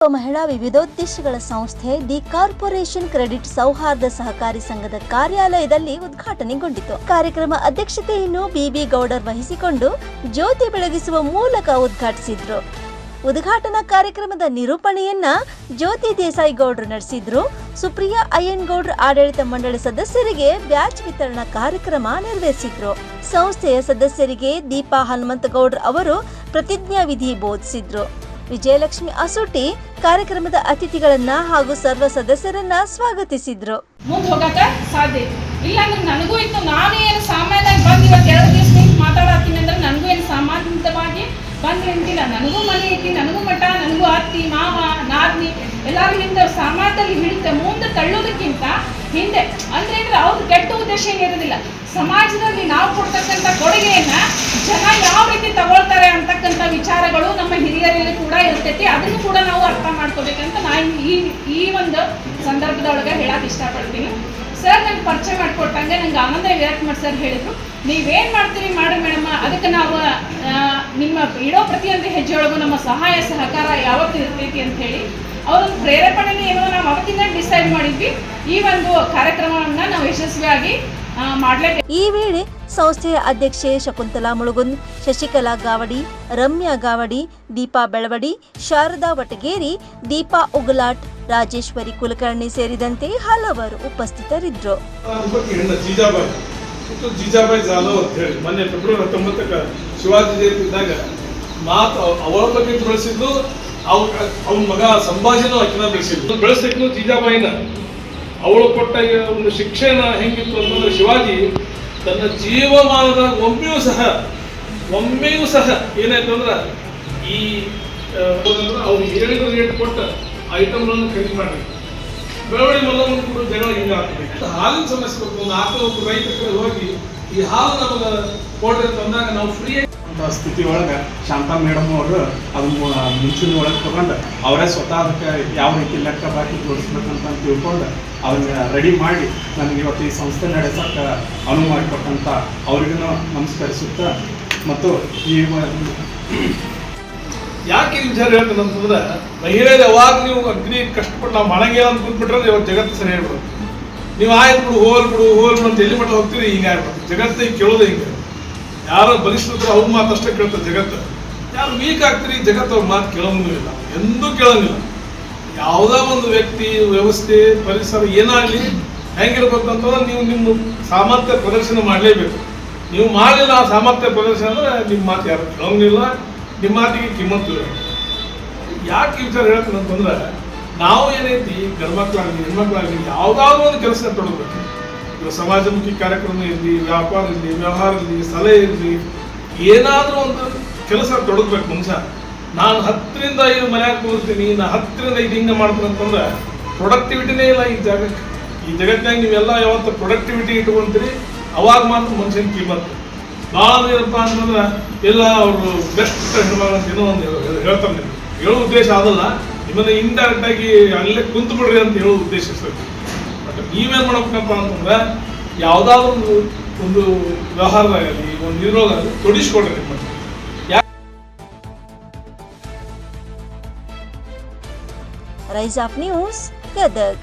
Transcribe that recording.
ಮಹಿಳಾ ವಿವಿಧೋದ್ದೇಶಗಳ ಸಂಸ್ಥೆ the corporation credit ಸೌಹಾರ್ದ ಸಹಕಾರಿ ಸಂಘದ ಕಾರ್ಯಾಲಯದಲ್ಲಿ ಉದ್ಘಾಟನೆಗೊಂಡಿತು. ಕಾರ್ಯಕ್ರಮ ಅಧ್ಯಕ್ಷತೆಯನ್ನು ಬಿಬಿ ಗೌಡರ್ ವಹಿಸಿಕೊಂಡು ಜ್ಯೋತಿ ಬೆಳಗಿಸುವ ಮೂಲಕ ಉದ್ಘಾಟಿಸಿದ್ರು. ಉದ್ಘಾಟನಾ ಕಾರ್ಯಕ್ರಮದ ನಿರೂಪಣೆಯನ್ನ ಜ್ಯೋತಿ ದೇಸಾಯಿ ಗೌಡ್ರು ನಡೆಸಿದ್ರು. ಸುಪ್ರಿಯಾ ಅಯ್ಯನ್ಗೌಡ್ರ ಆಡಳಿತ ಮಂಡಳಿ ಸದಸ್ಯರಿಗೆ ಬ್ಯಾಚ್ ವಿತರಣಾ ಕಾರ್ಯಕ್ರಮ ನೆರವೇರಿಸಿದ್ರು. ಸಂಸ್ಥೆಯ ಸದಸ್ಯರಿಗೆ ದೀಪಾ ಹನುಮಂತಗೌಡ್ರ ಅವರು ಪ್ರತಿಜ್ಞಾ ವಿಧಿ ಬೋಧಿಸಿದ್ರು. ವಿಜಯಲಕ್ಷ್ಮಿ ಅಸೂಟಿ ಕಾರ್ಯಕ್ರಮದ ಅತಿಥಿಗಳನ್ನ ಹಾಗೂ ಸರ್ವ ಸದಸ್ಯರನ್ನ ಸ್ವಾಗತಿಸಿದ್ರು. ಮುಂದೆ ಹೋಗಕ್ಕೆ ಸಾಧ್ಯ ಇಲ್ಲ ಅಂದ್ರೆ ನನಗೂ ಇತ್ತು. ನಾನು ಏನು ಸಾಮಾನ್ಯವಾಗಿ ಬಂದು ಇವತ್ತು 2 ದಿವಸ ನಿಂತು ಮಾತಾಡತ್ತೀನಿ ಅಂದ್ರೆ ನನಗೂ ಏನು ಸಾಮಾನ್ಯವಾಗಿ ಬಂದು ನಿಂತಿಲ್ಲ. ನನಗೂ ಮನೆ ಐತಿ, ನನಗೂ ಮಠ, ನನಗೂ ಅತ್ತಿ ಮಾವ ನಾದ್ನಿ ಎಲ್ಲರೂ ಹಿಂದೆ ಸಾಮಾನ್ಯದಲ್ಲಿ ಹಿಡಿತ ಮುಂದೆ ತಳ್ಳೋದಕ್ಕಿಂತ ಹಿಂದೆ ಅಂದ್ರೆ ಅವ್ರ ಕೆಟ್ಟ ಉದ್ದೇಶ ಏನಿರೋದಿಲ್ಲ. ಸಮಾಜದಲ್ಲಿ ನಾವು ಕೊಡ್ತಕ್ಕಂಥ ಕೊಡುಗೆಯನ್ನ ಜನ ಯಾವ ರೀತಿ ತಗೊಳ್ತಾರೆ ಅಂತಕ್ಕಂಥ ವಿಚಾರಗಳು ನಮ್ಮ ಹಿರಿಯರಲ್ಲಿ ಕೂಡ ಇರ್ತೈತಿ. ಅದನ್ನು ಕೂಡ ನಾವು ಅರ್ಥ ಮಾಡ್ಕೋಬೇಕಂತ ನಾನು ಈ ಒಂದು ಸಂದರ್ಭದೊಳಗೆ ಹೇಳಕ್ ಇಷ್ಟಪಡ್ತೀನಿ. ಸರ್ ನಂಗೆ ಪರಿಚಯ ಮಾಡಿಕೊಟ್ಟಂಗೆ ನಂಗೆ ಆನಂದ ವಿರಾಟ್ಮಠ್ ಸರ್ ಹೇಳಿದ್ರು, ನೀವೇನು ಮಾಡ್ತೀರಿ ಮಾಡಿ ಮೇಡಮ್, ಅದಕ್ಕೆ ನಾವು ನಿಮ್ಮ ಇಡೋ ಪ್ರತಿಯೊಂದು ಹೆಜ್ಜೆಯೊಳಗೂ ನಮ್ಮ ಸಹಾಯ ಸಹಕಾರ ಯಾವತ್ತೂ ಇರ್ತೈತಿ ಅಂತ ಹೇಳಿ ಅವರೊಂದು ಪ್ರೇರೇಪಣೆನೇ ಏನೋ ನಾವು ಅವತ್ತಿಂದ ಡಿಸೈಡ್ ಮಾಡಿದ್ವಿ. ಈ ಒಂದು ಕಾರ್ಯಕ್ರಮವನ್ನು ನಾವು ಯಶಸ್ವಿಯಾಗಿ ಮಾಡಲೇಬೇಕು. ಈ ವೇಳೆ ಸಂಸ್ಥೆಯ ಅಧ್ಯಕ್ಷೆ ಶಕುಂತಲಾ ಮುಳುಗುಂದ್, ಶಶಿಕಲಾ ಗಾವಡಿ, ರಮ್ಯಾ ಗಾವಡಿ, ದೀಪಾ ಬೆಳವಡಿ, ಶಾರದಾ ವಟಗೇರಿ, ದೀಪಾ ಉಗಲಾಟ್, ರಾಜೇಶ್ವರಿ ಕುಲಕರ್ಣಿ ಸೇರಿದಂತೆ ಹಲವರು ಉಪಸ್ಥಿತರಿದ್ದರು. ಜೀಜಾಬಾಯಿ ಜಾಧವ್ ಅಂತ ಹೇಳಿ ಮೊನ್ನೆ ಫೆಬ್ರವರಿ 19ಕ್ಕೆ ಶಿವಾಜಿ ಜಯಂತಿ ಇದ್ದಾಗ ಮಾತು ಅವಳ ಬಗ್ಗೆ ಬೆಳೆಸಿದ್ದು. ಅವನ ಮಗ ಸಂಭಾಜಿನೂ ಆಕಿನ ಬೆಳೆಸಿದ್ನು ಜೀಜಾಬಾಯಿನ. ಅವಳು ಕೊಟ್ಟ ಒಂದು ಶಿಕ್ಷೆನ ಹೆಂಗಿತ್ತು ಅಂತಂದ್ರೆ, ಶಿವಾಜಿ ತನ್ನ ಜೀವಮಾನದಾಗ ಒಮ್ಮೆಯೂ ಸಹ ಏನಾಯ್ತು ಅಂದ್ರೆ ಈ ಅವ್ರು ಹೇಳಿದ ರೇಟ್ ಕೊಟ್ಟು ಐಟಮ್ಗಳನ್ನು ಖರೀದಿ ಮಾಡಿ ಬೆಳವಣಿಗೆ ಮಲ್ಲವನ್ನು ಕೂಡ ಜಗಳ ಹಿಂಗೆ ಆಗ್ತದೆ. ಹಾಲಿನ ಸಮಸ್ಯೆ ಬರ್ತು. ಒಂದು ಆಕಳು ರೈತ ಕಡೆ ಹೋಗಿ ಈ ಹಾಲು ನಮಗೆ ಕೊಡ್ರಿ ಅಂತಂದಾಗ ನಾವು ಫ್ರೀ ಅಂತ ಸ್ಥಿತಿ ಒಳಗೆ ಶಾಂತಾ ಮೇಡಮ್ ಅವರು ಅದನ್ನು ಮುಂಚಿನ ಒಳಗೆ ತಗೊಂಡು ಅವರೇ ಸ್ವತಃ ಅದಕ್ಕೆ ಯಾವ ರೀತಿ ಲೆಕ್ಕ ಬಾಕಿ ತೋರಿಸ್ಬೇಕಂತ ತಿಳ್ಕೊಂಡು ಅವ್ರನ್ನ ರೆಡಿ ಮಾಡಿ ನನಗೆ ಇವತ್ತು ಈ ಸಂಸ್ಥೆ ನಡೆಸೋಕ್ಕೆ ಅನುವು ಮಾಡಿಕೊಟ್ಟಂಥ ಅವ್ರಿಗೂ ನಮಸ್ಕರಿಸುತ್ತಾ, ಮತ್ತು ಈ ಯಾಕೆ ಈ ವಿಚಾರ ಹೇಳ್ತೇನೆ ಅಂತಂದ್ರೆ, ಮಹಿಳೆಯರು ಯಾವಾಗ ನೀವು ಅಗ್ನಿ ಕಷ್ಟಪಟ್ಟು ನಾವು ಮಾಡಂಗಿಲ್ಲ ಅಂತ ಕೂತ್ಬಿಟ್ರೆ ಇವತ್ತು ಜಗತ್ತು ಸರಿ ಹೇಳ್ಬಿಡೋದು. ನೀವು ಆಯ್ತು ಬಿಡು ಹೋಲ್ಬಿಡು ಅಂತ ಎಲ್ಲಿ ಮಟ್ಟ ಹೋಗ್ತೀರಿ ಹಿಂಗೆ ಆಗ್ಬಿಡ್ತು. ಜಗತ್ತು ಈಗ ಕೇಳೋದು ಹಿಂಗೆ. ಯಾರು ಬಲಿಷ್ಠರು ಅವ್ರ ಮಾತು ಅಷ್ಟೇ ಕೇಳ್ತಾರೆ ಜಗತ್ತು. ಯಾರು ವೀಕ್ ಆಗ್ತೀರಿ ಜಗತ್ತು ಅವ್ರ ಮಾತು ಕೇಳೋಂಗೂ ಇಲ್ಲ, ಎಂದೂ ಕೇಳೋಂಗಿಲ್ಲ. ಯಾವುದೇ ಒಂದು ವ್ಯಕ್ತಿ, ವ್ಯವಸ್ಥೆ, ಪರಿಸರ ಏನಾಗಲಿ ಹೆಂಗಿರ್ಬೇಕು ಅಂತಂದ್ರೆ ನೀವು ನಿಮ್ಮ ಸಾಮರ್ಥ್ಯ ಪ್ರದರ್ಶನ ಮಾಡಲೇಬೇಕು. ನೀವು ಮಾಡಲಿಲ್ಲ ಆ ಸಾಮರ್ಥ್ಯ ಪ್ರದರ್ಶನ ಅಂದ್ರೆ ನಿಮ್ಮ ಮಾತು ಯಾರು ಕೇಳೋಂಗಿಲ್ಲ, ನಿಮ್ಮ ಮಾತಿಗೆ ಕಿಮ್ಮತ್ತು ಇಲ್ಲ. ಯಾಕೆ ಈ ವಿಚಾರ ಹೇಳ್ತೀನಿ ಅಂತಂದ್ರೆ, ನಾವು ಏನೈತಿ ಗಂಡ್ಮಕ್ಳಾಗಲಿ ಹೆಣ್ಮಕ್ಳಾಗಲಿ ಯಾವುದಾದ್ರೂ ಒಂದು ಕೆಲಸ ತೊಡಗಬೇಕು. ಇವಾಗ ಸಮಾಜಮುಖಿ ಕಾರ್ಯಕ್ರಮ ಇರಲಿ, ವ್ಯಾಪಾರ ಇರಲಿ, ವ್ಯವಹಾರ ಇರಲಿ, ಸಲಹೆ ಇರಲಿ, ಏನಾದರೂ ಒಂದು ಕೆಲಸ ತೊಡಗಬೇಕು ಮನುಷ್ಯ. ನಾನು 10ರಿಂದ 5 ಮನ್ಯಾಗ ಕೂರ್ತೀನಿ, ನಾನು 10ರಿಂದ 5 ಹಿಂಗೆ ಮಾಡ್ತೀನಿ ಅಂತಂದ್ರೆ ಪ್ರೊಡಕ್ಟಿವಿಟಿನೇ ಇಲ್ಲ ಈ ಜಾಗಕ್ಕೆ. ಈ ಜಗತ್ತಿನಾಗ ನೀವೆಲ್ಲ ಯಾವತ್ತು ಪ್ರೊಡಕ್ಟಿವಿಟಿ ಇಟ್ಕೊಂತೀರಿ, ಅವಾಗ ಮಾತ್ರ ಮನುಷ್ಯನ ಕಿಮ್ಮತ್ತು. ಭಾಳ ಏನಪ್ಪ ಅಂತಂದ್ರೆ ಎಲ್ಲ ಅವರು ಬೆಸ್ಟ್ ಹೆಣ್ಮಗಳು ಅಂತ ಏನೋ ಒಂದು ಹೇಳ್ತಾರೆ. ಹೇಳೋ ಉದ್ದೇಶ ಅದಲ್ಲ, ನಿಮ್ಮನ್ನ ಇಂಡೈರೆಕ್ಟಾಗಿ ಅಲ್ಲೇ ಕುಂತು ಬಿಡ್ರಿ ಅಂತ ಹೇಳೋ ಉದ್ದೇಶ ಇರ್ತೈತಿ. ಬಟ್ ನೀವೇನು ಮಾಡ್ಬೇಕಪ್ಪ ಅಂತಂದ್ರೆ, ಯಾವುದಾದ್ರು ಒಂದು ವ್ಯವಹಾರದಾಗಲಿ ಒಂದು ಇದ್ರೊಳಗಾಗಲಿ ತೊಡಿಸ್ಕೊಡ್ರಿ ನಿಮ್ಮ. Rise of news Gadag.